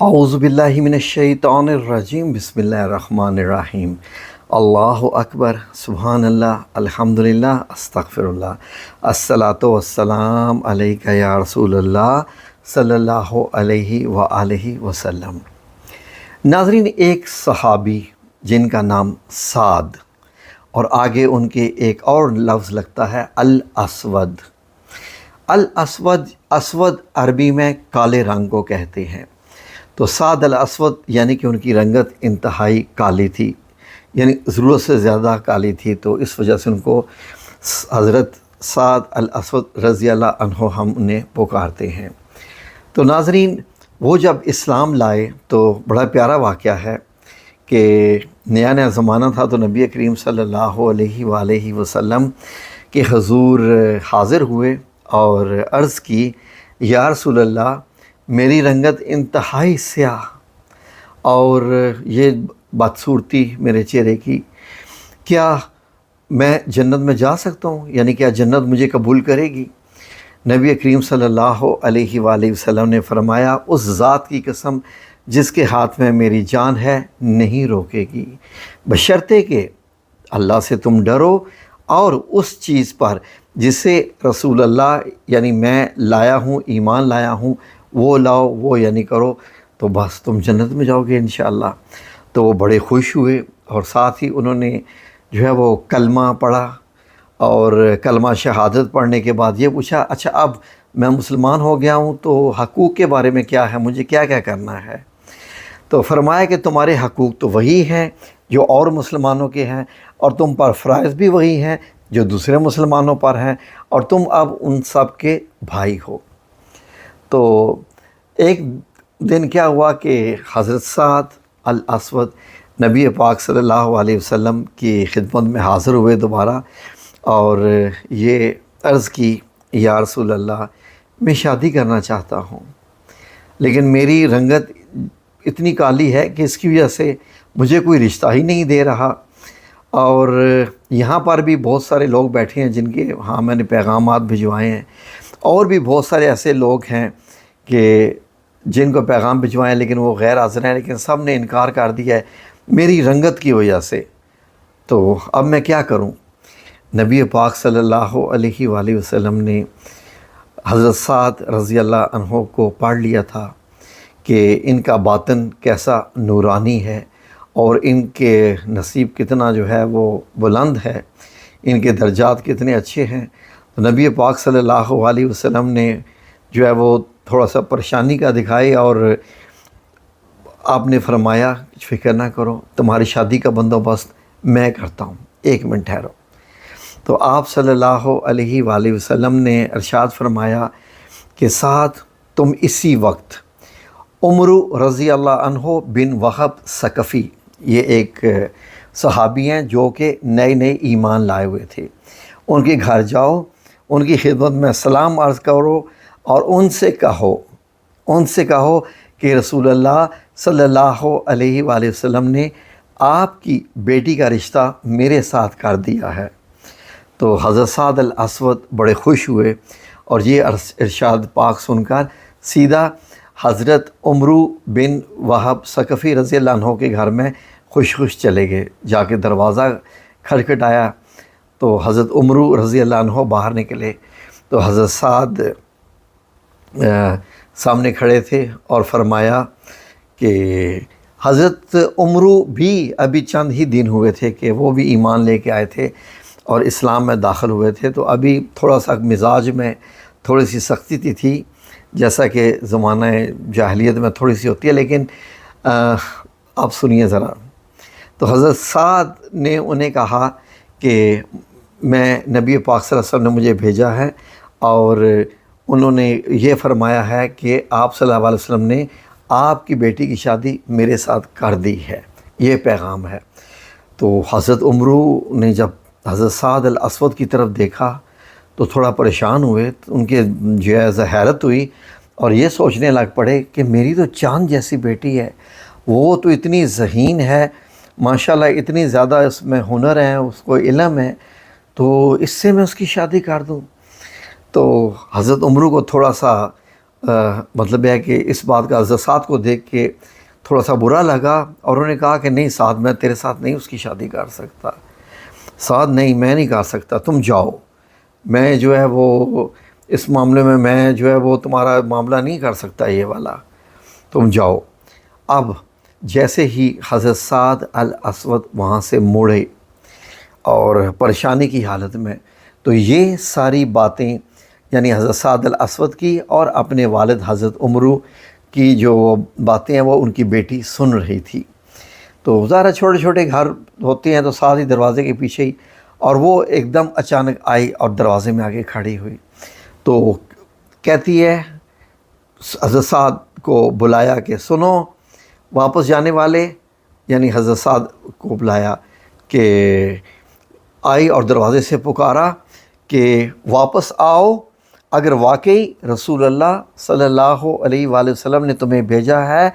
اعوذ باللہ من الشیطان الرجیم بسم اللہ الرحمن الرحیم اللہ اکبر سبحان اللہ الحمدللہ استغفر اللہ الصلاۃ والسلام علیک یا رسول اللہ صلی اللہ علیہ وآلہ وسلم۔ ناظرین، ایک صحابی جن کا نام سعد اور آگے ان کے ایک اور لفظ لگتا ہے الاسود۔ الاسود، اسود عربی میں کالے رنگ کو کہتے ہیں، تو سعد الاسود یعنی کہ ان کی رنگت انتہائی کالی تھی، یعنی ضرورت سے زیادہ کالی تھی، تو اس وجہ سے ان کو حضرت سعد الاسود رضی اللہ عنہ ہم انہیں پکارتے ہیں۔ تو ناظرین، وہ جب اسلام لائے تو بڑا پیارا واقعہ ہے کہ نیا زمانہ تھا، تو نبی کریم صلی اللہ علیہ وآلہ وسلم کے حضور حاضر ہوئے اور عرض کی، یا رسول اللہ، میری رنگت انتہائی سیاہ اور یہ بدصورتی میرے چہرے کی، کیا میں جنت میں جا سکتا ہوں؟ یعنی کیا جنت مجھے قبول کرے گی؟ نبی کریم صلی اللہ علیہ وآلہ وسلم نے فرمایا، اس ذات کی قسم جس کے ہاتھ میں میری جان ہے، نہیں روکے گی، بشرطے کہ اللہ سے تم ڈرو اور اس چیز پر جسے رسول اللہ یعنی میں لایا ہوں، ایمان لایا ہوں، وہ لاؤ، وہ یعنی کرو، تو بس تم جنت میں جاؤ گے انشاءاللہ۔ تو وہ بڑے خوش ہوئے اور ساتھ ہی انہوں نے جو ہے وہ کلمہ پڑھا، اور کلمہ شہادت پڑھنے کے بعد یہ پوچھا، اچھا اب میں مسلمان ہو گیا ہوں تو حقوق کے بارے میں کیا ہے، مجھے کیا کیا کرنا ہے؟ تو فرمایا کہ تمہارے حقوق تو وہی ہیں جو اور مسلمانوں کے ہیں، اور تم پر فرائض بھی وہی ہیں جو دوسرے مسلمانوں پر ہیں، اور تم اب ان سب کے بھائی ہو۔ تو ایک دن کیا ہوا کہ حضرت سعد الاسود نبی پاک صلی اللہ علیہ وسلم کی خدمت میں حاضر ہوئے دوبارہ، اور یہ عرض کی، یا رسول اللہ، میں شادی کرنا چاہتا ہوں، لیکن میری رنگت اتنی کالی ہے کہ اس کی وجہ سے مجھے کوئی رشتہ ہی نہیں دے رہا، اور یہاں پر بھی بہت سارے لوگ بیٹھے ہیں جن کے ہاں میں نے پیغامات بھجوائے ہیں، اور بھی بہت سارے ایسے لوگ ہیں کہ جن کو پیغام بھجوائے ہیں لیکن وہ غیر حاضر ہیں، لیکن سب نے انکار کر دیا ہے میری رنگت کی وجہ سے، تو اب میں کیا کروں؟ نبی پاک صلی اللہ علیہ وآلہ وسلم نے حضرت سعد رضی اللہ عنہ کو پڑھ لیا تھا کہ ان کا باطن کیسا نورانی ہے، اور ان کے نصیب کتنا جو ہے وہ بلند ہے، ان کے درجات کتنے اچھے ہیں۔ تو نبی پاک صلی اللہ علیہ وسلم نے جو ہے وہ تھوڑا سا پریشانی کا دکھائی، اور آپ نے فرمایا، کچھ فکر نہ کرو، تمہاری شادی کا بندوبست میں کرتا ہوں، ایک منٹ ٹھہرو۔ تو آپ صلی اللہ علیہ وآلہ وسلم نے ارشاد فرمایا کہ سعد، تم اسی وقت عمرو رضی اللہ عنہ بن وہب ثقفی، یہ ایک صحابی ہیں جو کہ نئے ایمان لائے ہوئے تھے، ان کے گھر جاؤ، ان کی خدمت میں سلام عرض کرو، اور ان سے کہو کہ رسول اللہ صلی اللہ علیہ وآلہ وسلم نے آپ کی بیٹی کا رشتہ میرے ساتھ کر دیا ہے۔ تو حضرت سعد الاسود بڑے خوش ہوئے، اور یہ ارشاد پاک سن کر سیدھا حضرت عمرو بن وہب ثقفی رضی اللہ عنہ کے گھر میں خوش چلے گئے۔ جا کے دروازہ کھٹکھٹایا تو حضرت عمرو رضی اللہ عنہ باہر نکلے، تو حضرت سعد سامنے کھڑے تھے اور فرمایا کہ حضرت عمرو بھی ابھی چند ہی دن ہوئے تھے کہ وہ بھی ایمان لے کے آئے تھے اور اسلام میں داخل ہوئے تھے، تو ابھی تھوڑا سا مزاج میں تھوڑی سی سختی تھی، جیسا کہ زمانہ جاہلیت میں تھوڑی سی ہوتی ہے، لیکن آپ سنیے ذرا۔ تو حضرت سعد نے انہیں کہا کہ میں نبی پاک صلی اللہ علیہ وسلم نے مجھے بھیجا ہے، اور انہوں نے یہ فرمایا ہے کہ آپ صلی اللہ علیہ وسلم نے آپ کی بیٹی کی شادی میرے ساتھ کر دی ہے، یہ پیغام ہے۔ تو حضرت عمرو نے جب حضرت سعد الاسود کی طرف دیکھا تو تھوڑا پریشان ہوئے، ان کے جو ہے حیرت ہوئی، اور یہ سوچنے لگ پڑے کہ میری تو چاند جیسی بیٹی ہے، وہ تو اتنی ذہین ہے، ماشاءاللہ اتنی زیادہ اس میں ہنر ہے، اس کو علم ہے، تو اس سے میں اس کی شادی کر دوں؟ تو حضرت عمرو کو تھوڑا سا مطلب ہے کہ اس بات کا حضرت سعد کو دیکھ کے تھوڑا سا برا لگا، اور انہوں نے کہا کہ نہیں سعد، میں تیرے ساتھ نہیں اس کی شادی کر سکتا۔ سعد نہیں، میں نہیں کر سکتا، تم جاؤ، میں جو ہے وہ اس معاملے میں جو ہے وہ تمہارا معاملہ نہیں کر سکتا یہ والا، تم جاؤ۔ اب جیسے ہی حضرت سعد الاسود وہاں سے مڑے اور پریشانی کی حالت میں، تو یہ ساری باتیں یعنی حضرت سعد الاسود کی اور اپنے والد حضرت عمرو کی جو باتیں ہیں وہ ان کی بیٹی سن رہی تھی۔ تو ظاہر چھوٹے چھوٹے گھر ہوتے ہیں تو ساتھ ہی دروازے کے پیچھے ہی، اور وہ ایک دم اچانک آئی اور دروازے میں آگے کھڑی ہوئی، تو کہتی ہے حضرت سعد کو بلایا کہ سنو واپس جانے والے، یعنی حضرت سعد کو بلایا کہ آئی اور دروازے سے پکارا کہ واپس آؤ، اگر واقعی رسول اللہ صلی اللہ علیہ وآلہ وسلم نے تمہیں بھیجا ہے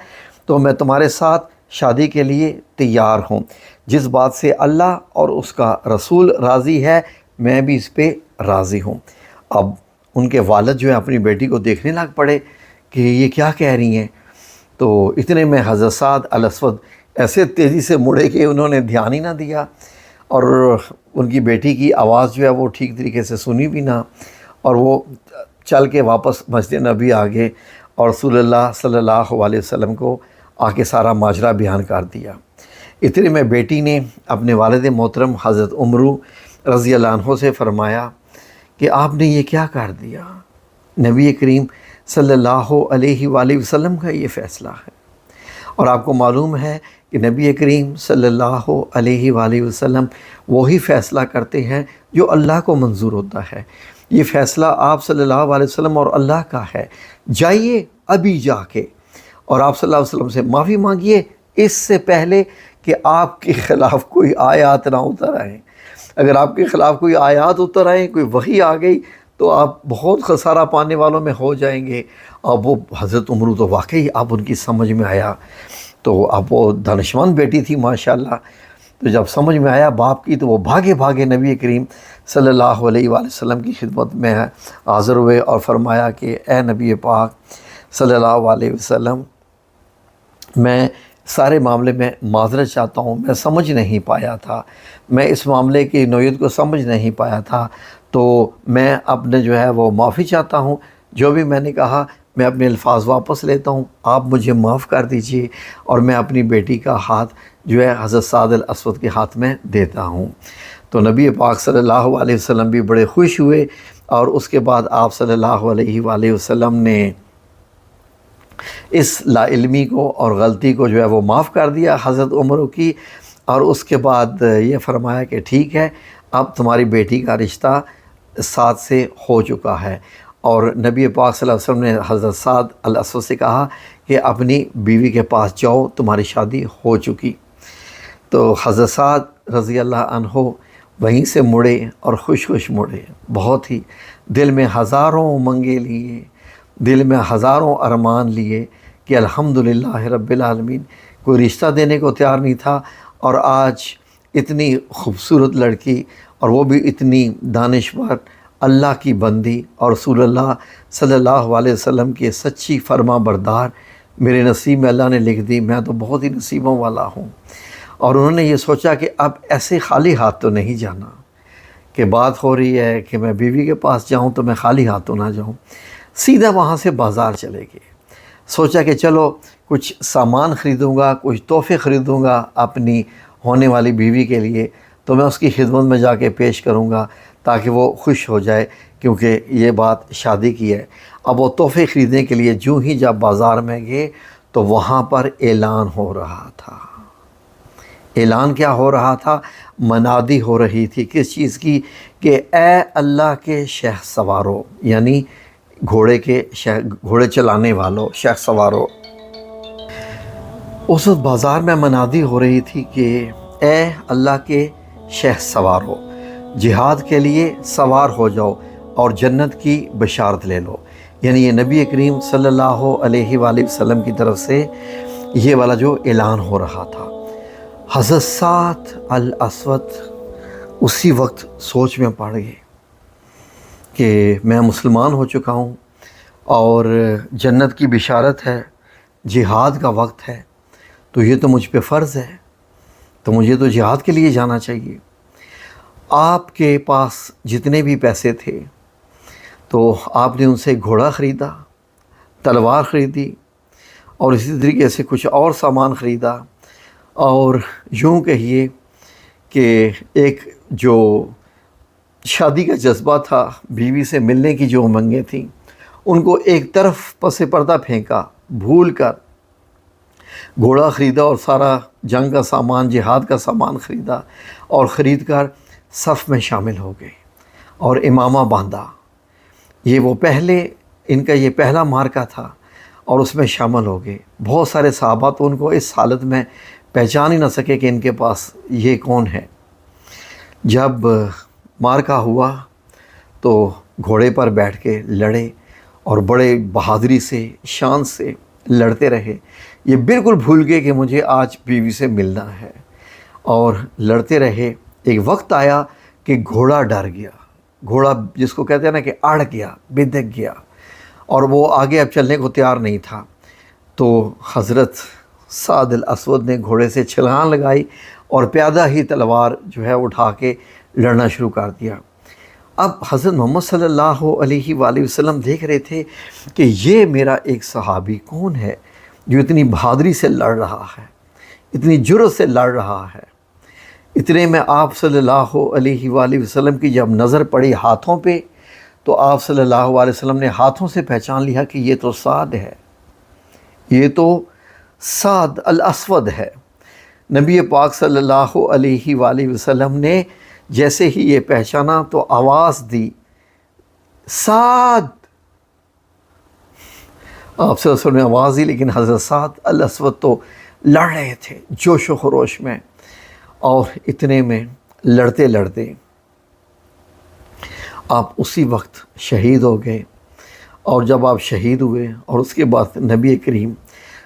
تو میں تمہارے ساتھ شادی کے لیے تیار ہوں، جس بات سے اللہ اور اس کا رسول راضی ہے میں بھی اس پہ راضی ہوں۔ اب ان کے والد جو ہے اپنی بیٹی کو دیکھنے لگ پڑے کہ یہ کیا کہہ رہی ہیں، تو اتنے میں حضرت سعد الاسود ایسے تیزی سے مڑے کہ انہوں نے دھیان ہی نہ دیا، اور ان کی بیٹی کی آواز جو ہے وہ ٹھیک طریقے سے سنی بھی نہ، اور وہ چل کے واپس مسجد نبی آ گئے اور رسول اللہ صلی اللہ علیہ وسلم کو آ کے سارا ماجرا بیان کر دیا۔ اتنے میں بیٹی نے اپنے والد محترم حضرت عمرو رضی اللہ عنہ سے فرمایا کہ آپ نے یہ کیا کر دیا، نبی کریم صلی اللہ علیہ وآلہ وسلم کا یہ فیصلہ ہے، اور آپ کو معلوم ہے کہ نبی کریم صلی اللہ علیہ وآلہ وسلم وہی فیصلہ کرتے ہیں جو اللہ کو منظور ہوتا ہے، یہ فیصلہ آپ صلی اللہ علیہ وسلم اور اللہ کا ہے، جائیے ابھی جا کے اور آپ صلی اللہ علیہ وسلم سے معافی مانگیے اس سے پہلے کہ آپ کے خلاف کوئی آیات نہ اتر آئیں۔ اگر آپ کے خلاف کوئی آیات اتر آئیں، کوئی وحی آ گئی تو آپ بہت خسارہ پانے والوں میں ہو جائیں گے۔ اب وہ حضرت عمرو تو واقعی اب ان کی سمجھ میں آیا، تو اب وہ دانشمند بیٹی تھی ماشاءاللہ، تو جب سمجھ میں آیا باپ کی تو وہ بھاگے بھاگے نبی کریم صلی اللہ علیہ وآلہ وسلم کی خدمت میں حاضر ہوئے اور فرمایا کہ اے نبی پاک صلی اللہ علیہ وسلم، میں سارے معاملے میں معذرت چاہتا ہوں، میں سمجھ نہیں پایا تھا، میں اس معاملے کی نوعیت کو سمجھ نہیں پایا تھا، تو میں اپنے جو ہے وہ معافی چاہتا ہوں، جو بھی میں نے کہا میں اپنے الفاظ واپس لیتا ہوں، آپ مجھے معاف کر دیجئے، اور میں اپنی بیٹی کا ہاتھ جو ہے حضرت سعد الاسود کے ہاتھ میں دیتا ہوں۔ تو نبی پاک صلی اللہ علیہ وسلم بھی بڑے خوش ہوئے، اور اس کے بعد آپ صلی اللہ علیہ وآلہ وسلم نے اس لا علمی کو اور غلطی کو جو ہے وہ معاف کر دیا حضرت عمرو کی، اور اس کے بعد یہ فرمایا کہ ٹھیک ہے اب تمہاری بیٹی کا رشتہ سعد سے ہو چکا ہے، اور نبی پاک صلی اللہ علیہ وسلم نے حضرت سعد الاسود سے کہا کہ اپنی بیوی کے پاس جاؤ، تمہاری شادی ہو چکی۔ تو حضرت سعد رضی اللہ عنہ وہیں سے مڑے اور خوش خوش مڑے، بہت ہی دل میں ہزاروں منگے لیے، دل میں ہزاروں ارمان لیے کہ الحمدللہ رب العالمین، کوئی رشتہ دینے کو تیار نہیں تھا، اور آج اتنی خوبصورت لڑکی اور وہ بھی اتنی دانشور، اللہ کی بندی اور رسول اللہ صلی اللہ علیہ وسلم کی سچی فرما بردار میرے نصیب میں اللہ نے لکھ دی، میں تو بہت ہی نصیبوں والا ہوں۔ اور انہوں نے یہ سوچا کہ اب ایسے خالی ہاتھ تو نہیں جانا، کہ بات ہو رہی ہے کہ میں بیوی کے پاس جاؤں تو میں خالی ہاتھ تو نہ جاؤں، سیدھا وہاں سے بازار چلے گئے۔ سوچا کہ چلو کچھ سامان خریدوں گا، کچھ تحفے خریدوں گا اپنی ہونے والی بیوی کے لیے، تو میں اس کی خدمت میں جا کے پیش کروں گا تاکہ وہ خوش ہو جائے، کیونکہ یہ بات شادی کی ہے۔ اب وہ تحفے خریدنے کے لیے جو ہی جب بازار میں گئے تو وہاں پر اعلان ہو رہا تھا۔ اعلان کیا ہو رہا تھا؟ منادی ہو رہی تھی، کس چیز کی؟ کہ اے اللہ کے شہ سوارو، یعنی گھوڑے چلانے والوں، شہ سوارو۔ اس وقت بازار میں منادی ہو رہی تھی کہ اے اللہ کے شہ سوارو، جہاد کے لیے سوار ہو جاؤ اور جنت کی بشارت لے لو، یعنی یہ نبی کریم صلی اللہ علیہ وآلہ وسلم کی طرف سے یہ والا جو اعلان ہو رہا تھا۔ حضرت سعد الاسود اسی وقت سوچ میں پڑ گئے کہ میں مسلمان ہو چکا ہوں، اور جنت کی بشارت ہے، جہاد کا وقت ہے، تو یہ تو مجھ پہ فرض ہے، تو مجھے تو جہاد کے لیے جانا چاہیے۔ آپ کے پاس جتنے بھی پیسے تھے تو آپ نے ان سے گھوڑا خریدا، تلوار خریدی، اور اسی طریقے سے کچھ اور سامان خریدا، اور یوں کہیے کہ ایک جو شادی کا جذبہ تھا، بیوی سے ملنے کی جو امنگیں تھیں، ان کو ایک طرف پس پردہ پھینکا، بھول کر گھوڑا خریدا اور سارا جنگ کا سامان، جہاد کا سامان خریدا، اور خرید کر صف میں شامل ہو گئے اور امامہ باندھا۔ یہ وہ ان کا یہ پہلا مارکہ تھا، اور اس میں شامل ہو گئے۔ بہت سارے صحابہ تو ان کو اس حالت میں پہچان ہی نہ سکے کہ ان کے پاس یہ کون ہے۔ جب مارکہ ہوا تو گھوڑے پر بیٹھ کے لڑے، اور بڑے بہادری سے، شان سے لڑتے رہے۔ یہ بالکل بھول گئے کہ مجھے آج بیوی سے ملنا ہے، اور لڑتے رہے۔ ایک وقت آیا کہ گھوڑا ڈر گیا، گھوڑا جس کو کہتے ہیں نا کہ اڑ گیا، بدک گیا، اور وہ آگے اب چلنے کو تیار نہیں تھا۔ تو حضرت سعد الاسود نے گھوڑے سے چھلانگ لگائی اور پیادہ ہی تلوار جو ہے اٹھا کے لڑنا شروع کر دیا۔ اب حضرت محمد صلی اللہ علیہ وآلہ وسلم دیکھ رہے تھے کہ یہ میرا ایک صحابی کون ہے جو اتنی بہادری سے لڑ رہا ہے، اتنی جرأت سے لڑ رہا ہے۔ اتنے میں آپ صلی اللہ علیہ وآلہ وسلم کی جب نظر پڑی ہاتھوں پہ، تو آپ صلی اللہ علیہ وسلم نے ہاتھوں سے پہچان لیا کہ یہ تو سعد ہے، یہ تو سعد الاسود ہے۔ نبی پاک صلی اللہ علیہ وآلہ وسلم نے جیسے ہی یہ پہچانا تو آواز دی، سعد! آپ صلی اللہ علیہ وسلم نے آواز دی، لیکن حضرت سعد الاسود تو لڑ رہے تھے جوش و خروش میں، اور اتنے میں لڑتے لڑتے آپ اسی وقت شہید ہو گئے۔ اور جب آپ شہید ہوئے اور اس کے بعد نبی کریم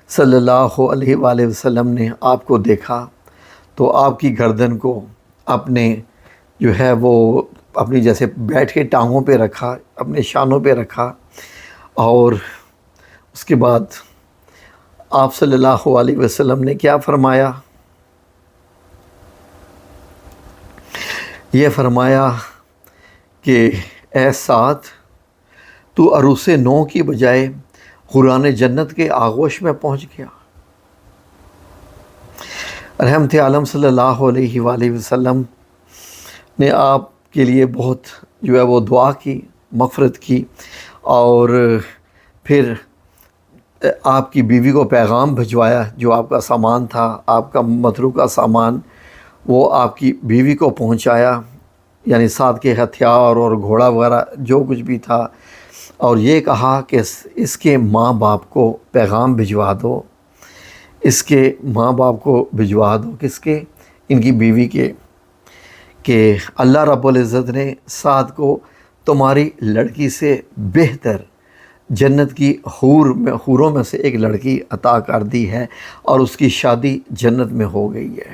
صلی اللہ علیہ وآلہ وسلم نے آپ کو دیکھا، تو آپ کی گردن کو اپنے جو ہے وہ اپنی جیسے بیٹھ کے ٹانگوں پہ رکھا، اپنے شانوں پہ رکھا، اور اس کے بعد آپ صلی اللہ علیہ وسلم نے کیا فرمایا؟ یہ فرمایا کہ اے سعد، تو عروس نو کی بجائے قرآن جنت کے آغوش میں پہنچ گیا۔ رحمت عالم صلی اللہ علیہ وآلہ وسلم نے آپ کے لیے بہت جو ہے وہ دعا کی، مغفرت کی، اور پھر آپ کی بیوی کو پیغام بھجوایا، جو آپ کا سامان تھا، آپ کا متروکہ سامان، وہ آپ کی بیوی کو پہنچایا، یعنی ساتھ کے ہتھیار اور گھوڑا وغیرہ جو کچھ بھی تھا، اور یہ کہا کہ اس کے ماں باپ کو پیغام بھجوا دو، اس کے ماں باپ کو بھجوا دو، کس کے؟ ان کی بیوی کے، کہ اللہ رب العزت نے سعد کو تمہاری لڑکی سے بہتر جنت کی حوروں میں سے ایک لڑکی عطا کر دی ہے، اور اس کی شادی جنت میں ہو گئی ہے۔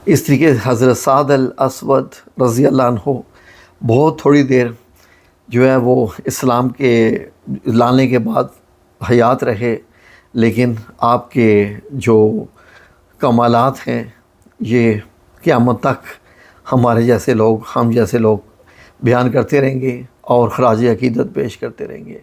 اس طریقے سے حضرت سعد الاسود رضی اللہ عنہ بہت تھوڑی دیر جو ہے وہ اسلام کے لانے کے بعد حیات رہے، لیکن آپ کے جو کمالات ہیں یہ قیامت تک ہمارے جیسے لوگ، ہم جیسے لوگ بیان کرتے رہیں گے اور خراج عقیدت پیش کرتے رہیں گے۔